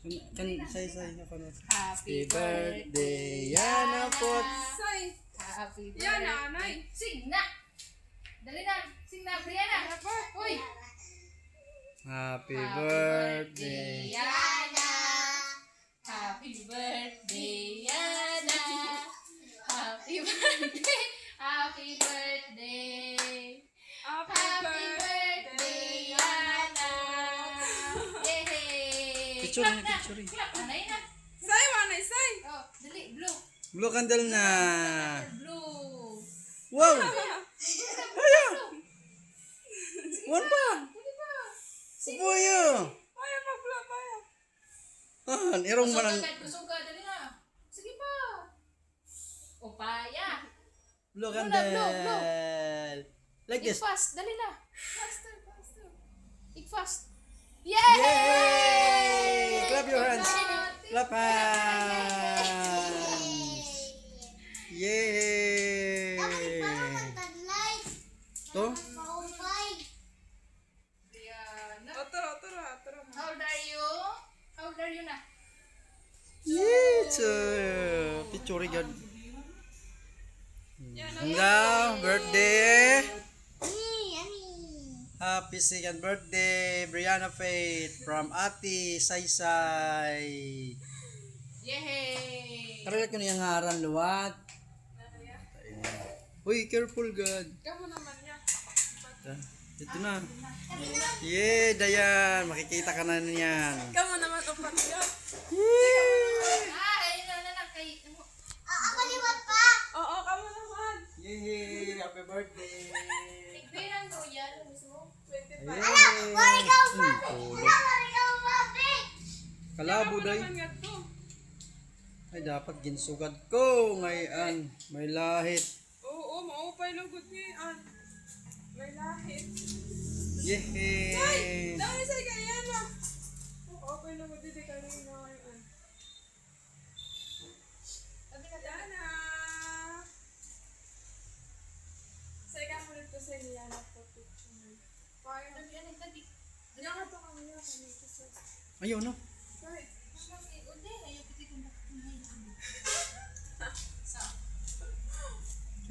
Say ako na. Happy birthday, Yana Pot. Say. Happy birthday. Yana, anay. Sing na. Dali na. Sing na, Brianna. Uy. Happy birthday. Yana. Happy birthday, Yana. Happy birthday. Happy birthday. Happy birthday, Yana. Yay! Picture Clap na, na. picture. Clap na, na. Say, manay, say. Oh, dali, blue. Blue candle na. Blue. Wow! Blue. One pa! Dali ba? Upuyo! Ay, mag-blow tayo. Irong man ang Kusuga, dali na. Sige pa. Opaya. blue Blue. candle. Like Eat this. fast, dali na. Faster, faster. Eat fast. Yay! Yay! Clap your hands. Clap hands. Yay! To? Brianna. Otro. How old are you? How old are you na? Yay! Picture again. Hanggang birthday. Happy second birthday, Brianna Faith from Ate Saysay. Yay! Karoon ko niyang ngaran, luwat. Uy, careful, God. Kamu naman niya. Ito na. Yay, Dayan. Makikita ka na niyan. Kamu naman, upat niya. Ayun na. Kay... Oo, kamu naman. Yay, happy birthday. Tigbiran ko yan. Gusto mo? 25. Tulog. Kalabo, Day. Naman nga to. Ay, dapat ginsugad ko ngayon. May lahit. Oo, maupay lugod niya. May lahit. Yay! Dami sa kaya na. Okay lugod dito kanina ngayon. Yana. Say ka mo nito sa Yana po picture. Fire. Tadi. Diyan ka to kanina kanina sa. Ayaw, no? Right.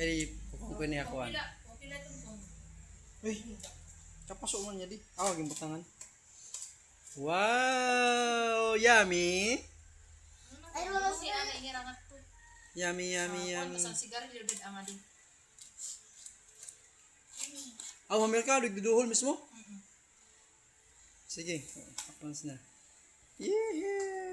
Ay, kung niya ako. Uy, kapasok man niya di. Gimbutangan. Wow! Yummy! Yummy. Mamil ka, duduhol mismo? Sige, kapans na. Yay!